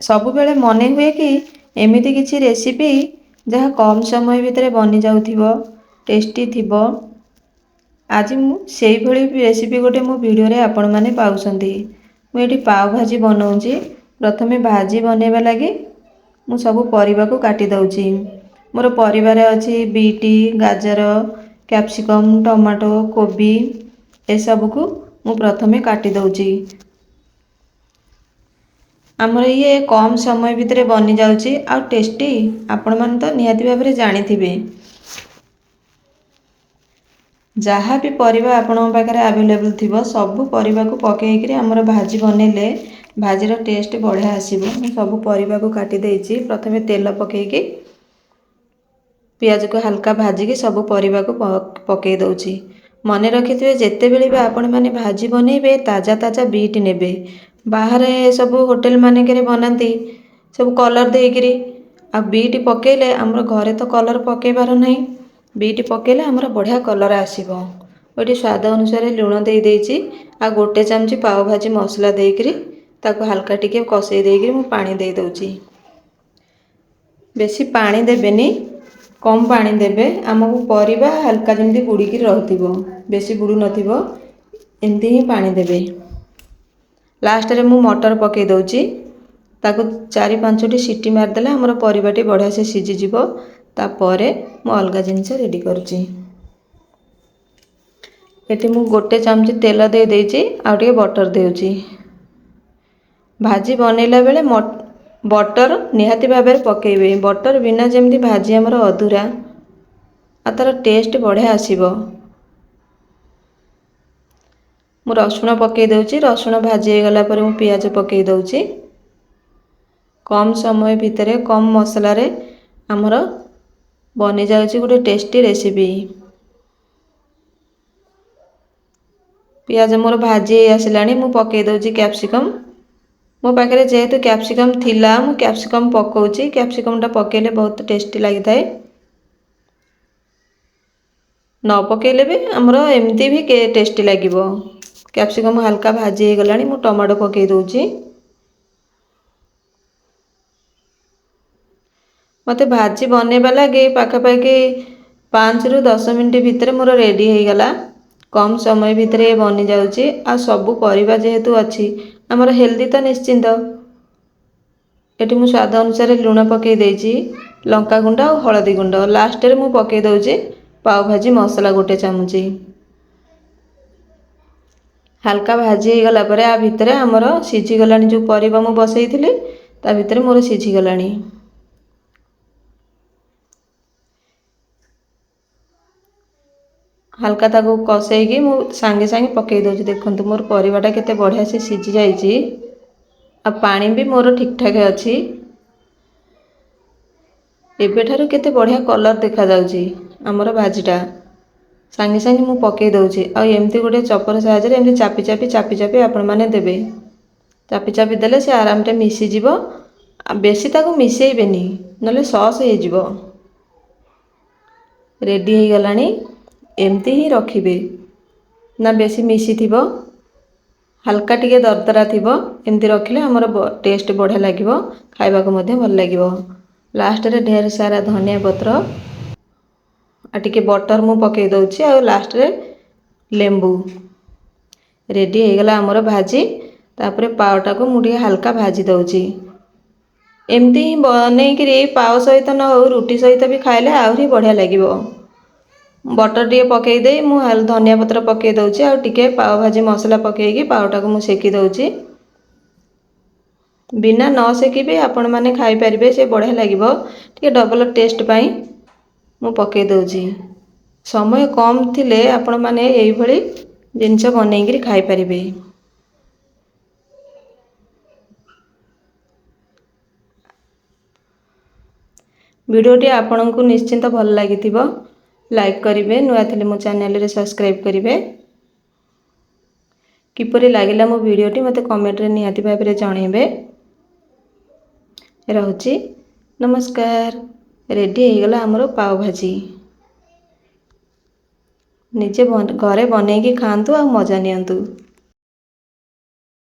ସବୁବେଳେ ମନେ ହୁଏ कि एमिति किछि रेसिपी जहाँ कम समय भितर बनी जाउथिबो टेस्टी थिबो। आज सेई भली रेसिपी गोटे मो वीडियो रे आपण माने पाउछंती। मु एठी पाव भाजी बनाउची। प्रथमे भाजी बनेबा लागि मु सब परिबा को काटी दउची। मोर परिवार अछि बीटी गाजर कैप्सिकम टमाटो कोबी ए सब को मु प्रथमे काटी दउची। आमर ये कम समय भितर बनी जाउची आ टेस्टी आपण मन तो निहाती भाबरे जानिथिबे। जहाँ भी परिबा आपण पाखरे अवेलेबल थिबो सब परिबा को पकेइकरी हमर भाजी बनेले भाजीर टेस्ट बढ़िया आसीबो। मु सब परिबा को काटी देइची। प्रथमे तेल पकेइकी पियाज को हल्का भाजी के सब परिबा को पकेइ दउची। मने रखिथिबे जेते बेले भी आपण माने भाजी बनेबे ताजा ताजा बीट नेबे। बाहर सब होटल माने करे बनाती सब कलर देइकरी आ बीट पकेइले हमर घरे तो कलर पकेइबार नाही। बीट पकेइले हमर बढ़िया कलर आसीबो। ओटी स्वाद अनुसार लूण देइ देइची आ गोटे चमची पाव भाजी मसला देइकरी ताको हल्का टिके कसेइ देइकरी मु पानी देइ दउची। बेसी पानी देबेनी कम पानी देबे। हमकु परिबा हल्का जेमती बुड़ीकी रहथिबो बेसी बुड़ू नथिबो एमती ही पानी देबे। लास्ट रे मु मटर पकेइ दउची ताको 4-5टी सीटी मार देले हमर परिबाटी बढ़िया से सिझी जिवो। तापरे मु अलगा जिनिस रेडी करूची। एठी मु गोटे चमची तेल दे देइची आ टिके बटर देउची। भाजी बनेला बेले बटर निहाती भाबरे पकेइबे। बटर बिना जेमती भाजी हमर अधूरा आ तार टेस्ट बढ़िया आसीबो। मु रसुण पकेइ दउची। रसुण भाजी गला पर मु पियाज पकेइ दउची। कम समय भितरे कम मसला रे हमर बनि जाउची गोटे टेस्टी रेसिपी। पियाज मोर भाजी आसिलानी मु पकेइ दउची कैप्सिकम। मो पाखरे जेहेतु कैप्सिकम थिला मु कैप्सिकम पकाउची। कैप्सिकम टा पकेइले बहुत टेस्टी लागिथाय। न पकेइले भी हमर एमती भी टेस्टी लागिबो। कैप्सिकम हल्का भाजी हे गलानी मु टमाटो पकेइ दउची। मते भाजी बनेबा लागे पाखापाखि 5 रु 10 मिनिट भितर मोर रेडी हे गला। कम समय भितर बनी जाउची आ सब परिबा जेहेतु अछि हमर हेल्दी तो निश्चिंत। एठी मु स्वाद अनुसार लूण पकेइ देइची लंका गुंड और हळदी गुंड। लास्ट रे मु पकेइ दउची पाव भाजी मसला गोटे चमची। हल्का भाजी हे गला परे आ भितरे हमर सिझी गलानी जो परिबा मु बसैथिली ता भितरे मोर सिझी गलानी। हल्का ताको कसेइकी मु सांगे सांगे पकेइ दउची। देखंतु मोर परिबाटा केते बढ़िया से सिझी जाइची आ पानी भी मोर ठीक ठाक अछि। एबेठारु केते बढ़िया कलर देखा जाउची हमर भाजीटा। सांगे सांगे मु पकेइ दउची आ एमती गोटे चपर साहाय्य रे एमती चापी चापी आपण माने देबे। चापी चापी देले से आराम रे मिसी जिवो। आ बेसी ताको मिसेइबेनी नले सॉस हे जिवो। रेडी हे गलानी एमती ही रखिबे ना बेसी मिसी थिबो हल्का टिके दरदरा थिबो एमती रखिले हमर टेस्ट बढ़िया लागिबो खाइबा को मध्ये भल लागिबो। लास्ट रे ढेर सारा धनिया पत्र आ टिके बटर मु पकेइ दउची आ लास्ट रे लेंबू। रेडी हे गला हमर भाजी। तापरे पावटा को मु टिके हल्का भाजी दउची। एमती ही बनेइकरी पाव सहित न हो रुटी सहित भी खाइले आउरी बढ़िया लागिबो। बटर टिके पकेइ दे मु धनिया पत्र पकेइ दउची आ टिके पाव भाजी मसला पकेइकी पावटा को मु सेकी दउची। बिना न सेकी भी आपण माने खाइ परिबे से बढ़िया लागिबो। टिके डबल टेस्ट पई मु पकेइ दउची। समय कम थिले आपण माने एई भली जिंस बनेइकरी खाइ परिबे। वीडियोटी आपनको निश्चिंत भल लागिथिबो। लाइक करिवे नुआ थिले मो चैनल रे सब्सक्राइब करिवे। किपरि लागिला मो वीडियोटी मते कमेंट रे निहाती भाबरे जणैबे। रहुची नमस्कार। रेडी हे गला हमरो पाव भाजी। निजे घरे बनेइकी खांतु आ मजा नियंतु।